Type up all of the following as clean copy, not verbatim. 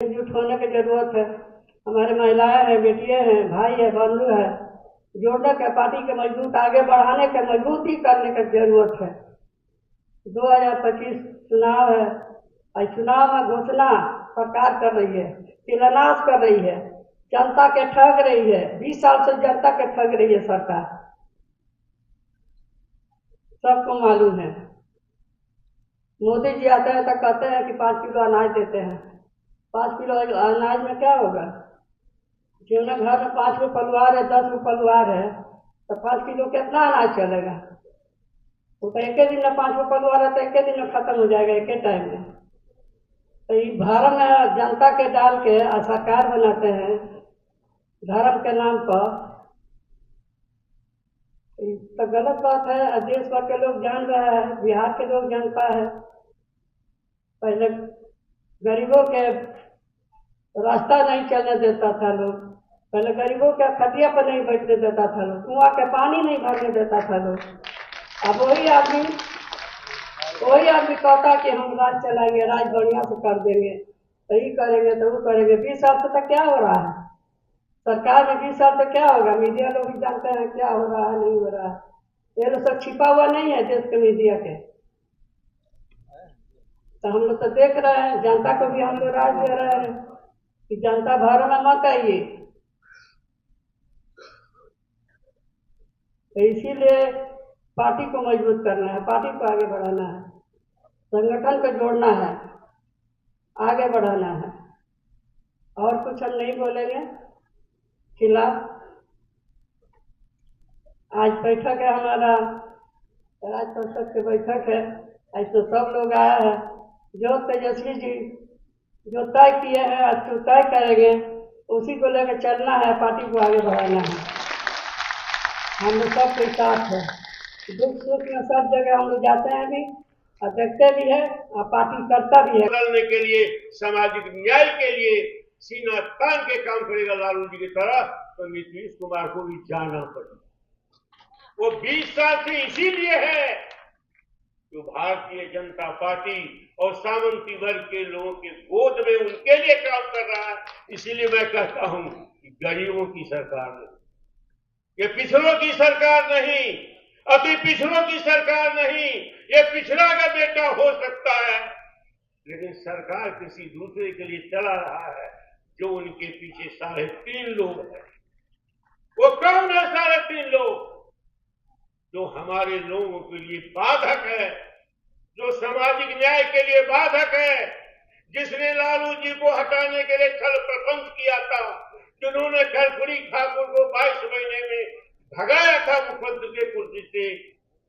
एकजुट होने की जरूरत है। हमारे महिलाएं हैं, बेटियां हैं, भाई है, बंधु है, जोड़ने के पार्टी के मजबूत आगे बढ़ाने के मजबूती करने की जरूरत है। 2025 चुनाव है और चुनाव में घोषणा सरकार कर रही है, शिलान्यास कर रही है, जनता के ठग रही है। 20 साल से जनता के ठग रही है सरकार, सबको मालूम है। मोदी जी आते हैं तो कहते हैं कि 5 किलो अनाज देते हैं। 5 किलो अनाज में क्या होगा? जिनके घर में 5 गो परिवार है, 10 गो परिवार है, तो 5 किलो कितना अनाज चलेगा? वो तो एक ही दिन में 5 गो परिवार है तो एक ही दिन में खत्म हो जाएगा, एक ही टाइम में। तो ये धर्म में जनता के डाल के सरकार बनाते हैं धर्म के नाम पर, तो गलत बात है। देश भर के लोग जान रहे हैं, बिहार के लोग जानता है। पहले गरीबों के रास्ता नहीं चलने देता था लोग, पहले गरीबों के खटिया पर नहीं बैठने देता था लोग, कुआं के पानी नहीं भरने देता था लोग। अब वही आदमी कहता कि हम राज चलाएंगे, राज बढ़िया से कर देंगे, तो ये करेंगे तो वो करेंगे। 20 साल से तक क्या हो रहा है सरकार में? 20 साल से क्या होगा? मीडिया लोग भी जानते हैं क्या हो रहा है, नहीं हो रहा है। ये लोग सब छिपा हुआ नहीं है देश के मीडिया के, तो हम लोग तो देख रहे हैं। जनता को भी हम लोग राय दे रहे हैं कि जनता भर में मत आइए। तो इसीलिए पार्टी को मजबूत करना है, पार्टी को आगे बढ़ाना है, संगठन को जोड़ना है, आगे बढ़ाना है। और कुछ हम नहीं बोलेंगे खिलाफ। आज बैठक है हमारा, राज्य परिषद की बैठक है। ऐसे सब लोग आया है। जो तेजस्वी जी जो तय किए हैं आज तो तय करेंगे, उसी को लेकर चलना है, पार्टी को आगे बढ़ाना है। हम लोग सबके साथ है, दुख सुख में सब जगह हम लोग जाते हैं भी और देखते भी है और पार्टी करता भी है। बदलने के लिए, सामाजिक न्याय के लिए सीना तान के काम करेगा लालू जी की तरह, तो नीतीश कुमार को भी जाना पड़ेगा। वो 20 साल से इसीलिए है जो भारतीय जनता पार्टी और सामंती वर्ग के लोगों के गोद में उनके लिए काम कर रहा है। इसीलिए मैं कहता हूं कि गरीबों की सरकार नहीं, ये पिछड़ों की सरकार नहीं, अति पिछड़ों की सरकार नहीं। ये पिछड़ा का बेटा हो सकता है, लेकिन सरकार किसी दूसरे के लिए चला रहा है जो उनके पीछे 3.5 लोग हैं। वो कौन है 3.5 लोग? जो हमारे लोगों के लिए बाधक है, जो सामाजिक न्याय के लिए बाधक है, जिसने लालू जी को हटाने के लिए छल प्रपंच किया था, जिन्होंने कर्पूरी ठाकुर को 22 महीने में भगाया था मुख्यमंत्री के कुर्सी से,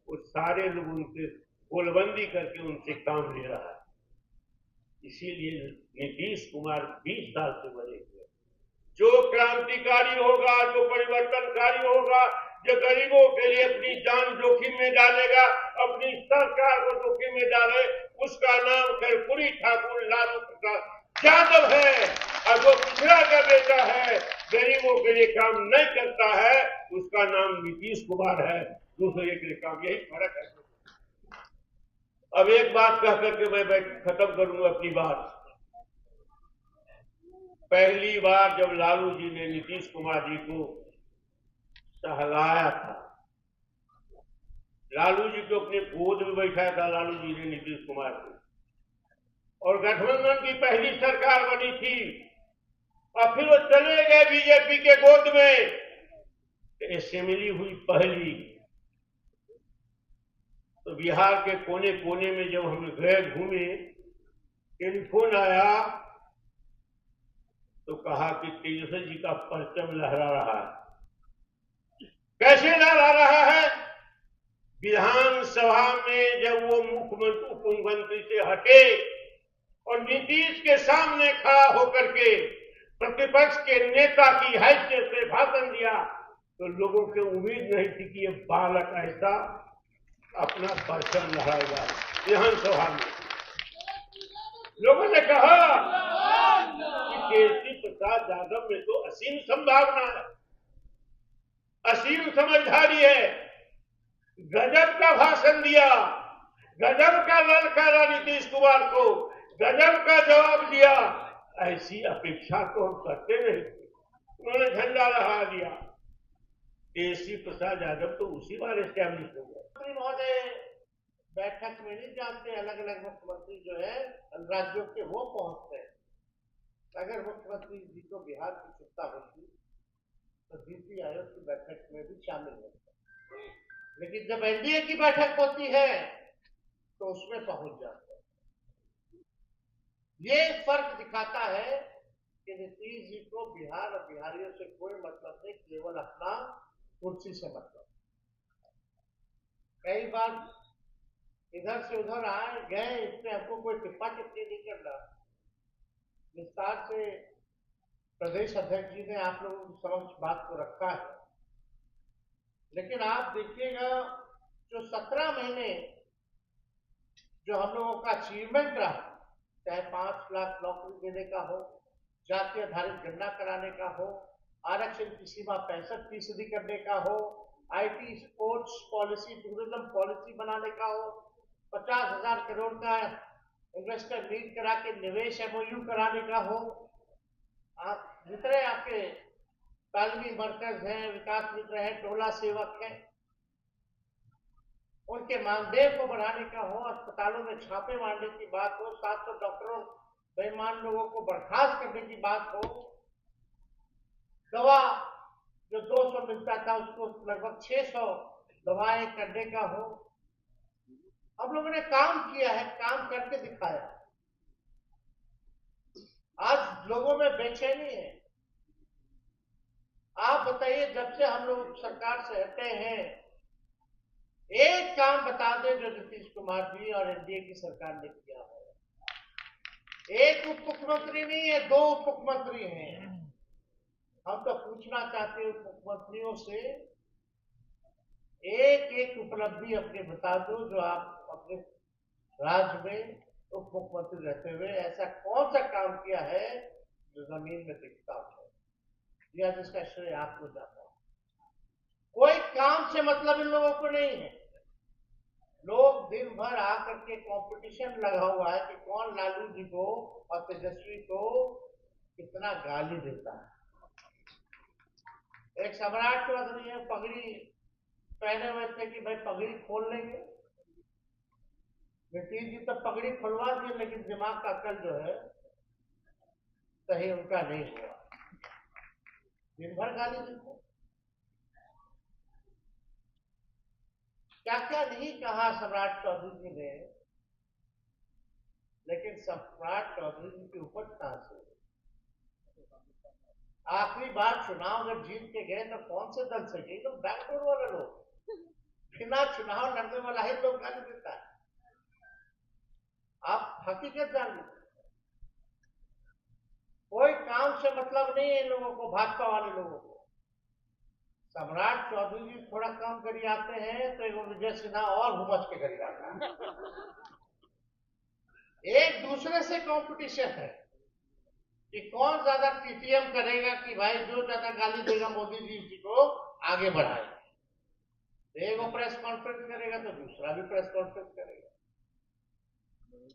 वो सारे लोग उनसे गोलबंदी करके उनसे काम ले रहा है। इसीलिए नीतीश कुमार 20 साल से बने हुए, जो क्रांतिकारी होगा, जो परिवर्तनकारी होगा, जो गरीबों के लिए अपनी जान जोखिम में डालेगा, अपनी सरकार को जोखिम में डाले, उसका नाम कर्पूरी ठाकुर लालू प्रसाद यादव है। और जो पिछड़ा का बेटा है, गरीबों के लिए काम नहीं करता है, उसका नाम नीतीश कुमार है, दूसरे के लिए काम। यही फर्क है। अब एक बात कह करके मैं खत्म करूंगा अपनी बात। पहली बार जब लालू जी ने नीतीश कुमार जी को सहलाया था, लालू जी को अपने गोद में बैठाया था लालू जी ने नीतीश कुमार को, और गठबंधन की पहली सरकार बनी थी, और फिर वो चले गए बीजेपी के गोद में। असेंबली हुई पहली, तो बिहार के कोने कोने में जब हम गए घूमे, टेलीफोन आया तो कहा कि तेजस्वी जी का परचम लहरा रहा है। कैसे लहरा रहा है? विधानसभा में जब वो मुख्यमंत्री उपमुख्यमंत्री से हटे और नीतीश के सामने खड़ा होकर के प्रतिपक्ष के नेता की हैसियत से भाषण दिया, तो लोगों को उम्मीद नहीं थी कि ये बालक ऐसा अपना परचम लहराएगा। विधानसभा में लोगों ने कहा कि केसरी प्रसाद यादव में तो असीम संभावना है, असीम समझदारी है। गजब का भाषण दिया, गजब का ललकारा नीतीश कुमार को, गजब का जवाब दिया। ऐसी अपेक्षा तो हम करते नहीं थे। उन्होंने झंडा लगा दिया। केसी प्रसाद यादव तो उसी बार एस्टैब्लिश हो गए। महोदय बैठक में नहीं जाते, अलग अलग मुख्यमंत्री जो है राज्यों के वो पहुंचते हैं। अगर मुख्यमंत्री जी को बिहार की चिंता होती तो नीति आयोग की बैठक में भी शामिल होते, लेकिन जब एनडीए की बैठक होती है तो उसमें पहुंच जाते हैं। ये फर्क दिखाता है कि नीतीश जी को बिहार और बिहारियों से कोई मतलब नहीं, केवल अपना कुर्सी से मतलब। कई बार इधर से उधर आए गए, इसमें हमको कोई टिप्पा टिप्पणी नहीं करना। विस्तार से प्रदेश अध्यक्ष जी ने आप लोगों के समक्ष बात को रखा है, लेकिन आप देखिएगा जो 17 महीने जो हम लोगों का अचीवमेंट रहा, चाहे 5 लाख नौकरी देने का हो, जाति आधारित गणना कराने का हो, आरक्षण की सीमा 65% करने का हो, IT sports policy tourism policy बनाने का हो, 50,000 करोड़ का इन्वेस्टर मीट करा के निवेश एमओयू कराने का हो, आप जितने आपके तालीमी मरकज हैं, विकास मित्र हैं, टोला सेवक हैं, उनके मानदेय को बढ़ाने का हो, अस्पतालों में छापे मारने की बात हो, 700 डॉक्टरों बेईमान लोगों को बर्खास्त करने की बात हो, दवा जो 200 मिलता था उसको लगभग 600 दवाएं करने का हो। हम लोगों ने काम किया है, काम करके दिखाया। आज लोगों में बेचैनी है। आप बताइए, जब से हम लोग सरकार से हटे हैं, एक काम बता दें जो नीतीश कुमार जी और एनडीए की सरकार ने किया है। एक उप मुख्यमंत्री नहीं है, 2 उप मुख्यमंत्री हैं। हम तो पूछना चाहते हैं उप मुख्यमंत्रियों से, एक एक उपलब्धि अपने बता दो जो आप अपने राज्य में उप मुख्यमंत्री रहते हुए ऐसा कौन सा काम किया है जो जमीन में दिखता है या जिसका श्रेय आपको जाता है। कोई काम से मतलब इन लोगों को नहीं है। लोग दिन भर आकर के कंपटीशन लगा हुआ है कि कौन लालू जी को और तेजस्वी को कितना गाली देता है। एक सम्राट चौधरी है, पगड़ी पहने हुए थे कि भाई पगड़ी खोल लेंगे। नीतीश जी तो पगड़ी खुलवा दिए, लेकिन दिमाग का अकल जो है सही उनका नहीं हुआ। दिन भर गाली देते। क्या क्या नहीं कहा सम्राट चौधरी जी ने, लेकिन सम्राट चौधरी जी की उपज कहां से? आखिरी बार चुनाव अगर जीत के गए तो कौन से दल से गए? तो बैंगलोर वाले लोग, बिना चुनाव लड़ने वाला ही लोग गाली देता है। आप हकीकत जान लीजिए। कोई काम से मतलब नहीं है इन लोगों को, भाजपा वाले लोगों को। सम्राट चौधरी जी थोड़ा कम करी आते हैं तो एवं विजय सिन्हा और हुमच के करी आता है। एक दूसरे से कंपटीशन है कि कौन ज्यादा टीटीएम करेगा, कि भाई जो ज्यादा गाली देगा मोदी जी को आगे बढ़ाएगा। एक वो प्रेस कॉन्फ्रेंस करेगा तो दूसरा भी प्रेस कॉन्फ्रेंस करेगा।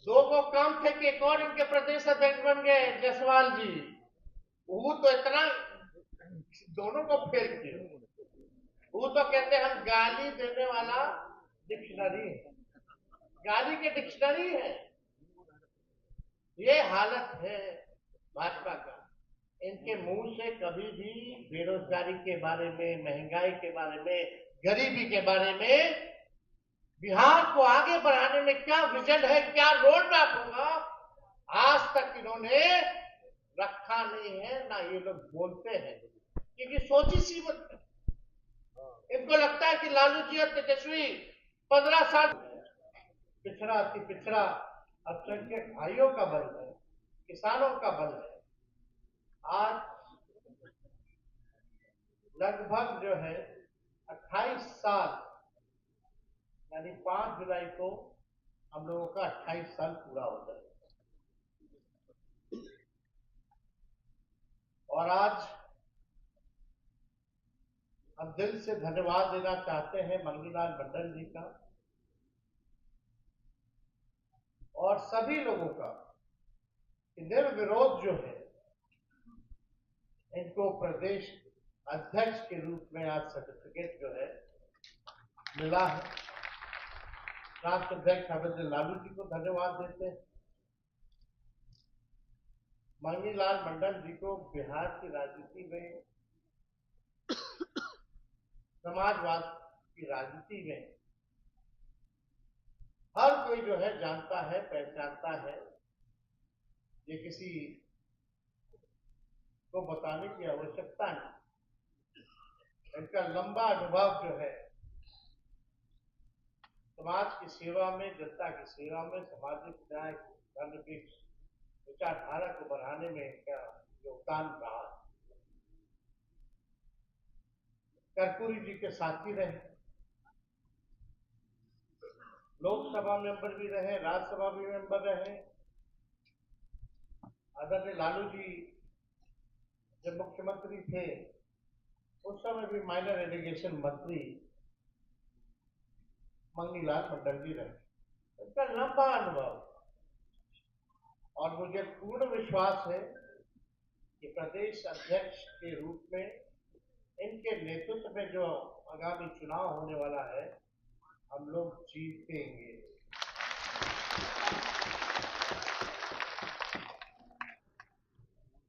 2 को कम थे कि एक और इनके प्रदेश अध्यक्ष बन गए जायसवाल जी। वो तो इतना दोनों को फेल किया। वो तो कहते हैं हम गाली देने वाला डिक्शनरी है, गाली के डिक्शनरी है। ये हालत है भाजपा का। इनके मुंह से कभी भी बेरोजगारी के बारे में, महंगाई के बारे में, गरीबी के बारे में, बिहार को आगे बढ़ाने में क्या विजन है, क्या रोड मैप होगा, आज तक इन्होंने रखा नहीं है। ना ये लोग बोलते हैं, क्योंकि सोची सीमित है। इनको लगता है कि लालू जी और तेजस्वी 15 साल पिछड़ा अति पिछड़ा अल्पसंख्यक भाइयों का बल है, किसानों का बल है। आज लगभग जो है 28 साल, यानी 5 जुलाई को हम लोगों का 28 साल पूरा हो जाएगा। और आज हम दिल से धन्यवाद देना चाहते हैं मंगीलाल मंडल जी का और सभी लोगों का कि निर्विरोध जो है इनको प्रदेश अध्यक्ष के रूप में आज सर्टिफिकेट जो है मिला है। राष्ट्र अध्यक्ष अमित लालू जी को धन्यवाद देते हैं। मंगीलाल मंडल जी को बिहार की राजनीति में, समाजवाद की राजनीति में हर कोई जो है जानता है, पहचानता है। ये किसी को बताने की आवश्यकता नहीं। इनका लंबा अनुभव जो है समाज की सेवा में, जनता की सेवा में, सामाजिक न्याय, धर्म की विचारधारा को बढ़ाने में इनका योगदान रहा। कर्पूरी जी के साथी रहे, लोकसभा मेंबर भी रहे, राज्यसभा भी मेंबर रहे। आदरणीय लालू जी जब मुख्यमंत्री थे उस समय भी माइनर इरिगेशन मंत्री मंगीलाल मंडल जी रहे। इसका लंबा अनुभव और मुझे पूर्ण विश्वास है कि प्रदेश अध्यक्ष के रूप में इनके नेतृत्व में जो आगामी चुनाव होने वाला है हम लोग जीतेंगे।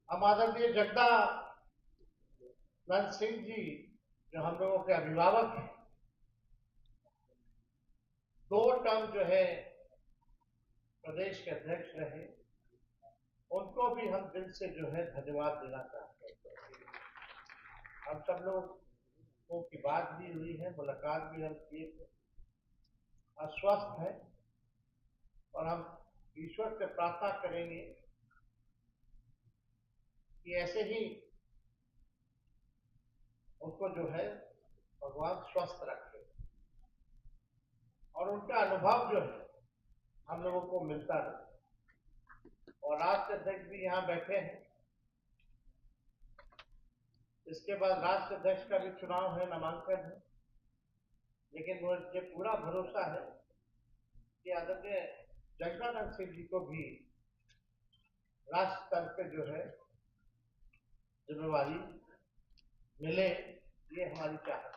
हम आदरणीय जगदा नंद सिंह जी जो हम लोगों के अभिभावक हैं, 2 टर्म जो है प्रदेश के अध्यक्ष रहे, उनको भी हम दिल से जो है धन्यवाद देना चाहते हैं। हम सब लोगों की बात भी हुई है, मुलाकात भी हम किए थे, आश्वस्त है और हम ईश्वर से प्रार्थना करेंगे कि ऐसे ही उनको जो है भगवान स्वस्थ रखे और उनका अनुभव जो है हम लोगों को मिलता रहे। और राष्ट्र अध्यक्ष भी यहाँ बैठे हैं। इसके बाद राष्ट्र अध्यक्ष का भी चुनाव है, नामांकन है, लेकिन मुझे पूरा भरोसा है कि आदरणीय जगदानंद सिंह जी को भी राष्ट्र स्तर पे जो है जिम्मेवारी मिले, ये हमारी चाहत है।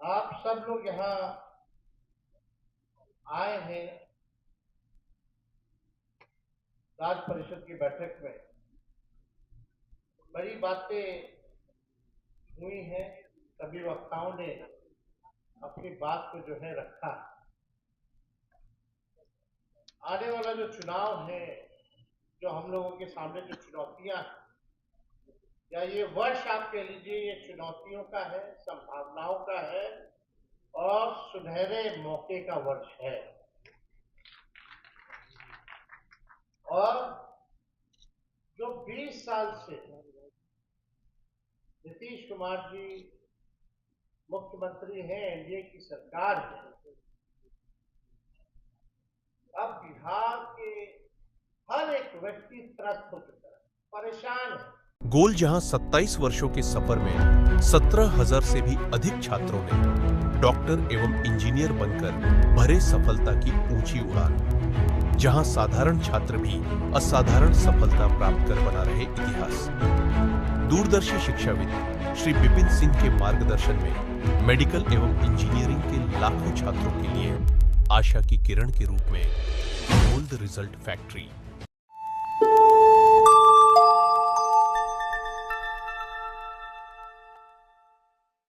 आप सब लोग यहाँ आए हैं राज्य परिषद की बैठक में। बड़ी बातें हुई हैं, सभी वक्ताओं ने अपनी बात को जो है रखा। आने वाला जो चुनाव है, जो हम लोगों के सामने जो चुनौतियां हैं, या ये वर्ष आप कह लीजिए, ये चुनौतियों का है, संभावनाओं का है और सुनहरे मौके का वर्ष है। और जो 20 साल से नीतीश कुमार जी मुख्यमंत्री हैं, एनडीए की सरकार है, अब बिहार के हर एक व्यक्ति त्रस्त हो चुका है, परेशान है। गोल जहां 27 वर्षों के सफर में 17,000 से भी अधिक छात्रों ने डॉक्टर एवं इंजीनियर बनकर भरे सफलता की ऊंची उड़ान, जहां साधारण छात्र भी असाधारण सफलता प्राप्त कर बना रहे इतिहास। दूरदर्शी शिक्षाविद श्री विपिन सिंह के मार्गदर्शन में मेडिकल एवं इंजीनियरिंग के लाखों छात्रों के लिए आशा की किरण के रूप में गोल्ड रिजल्ट फैक्ट्री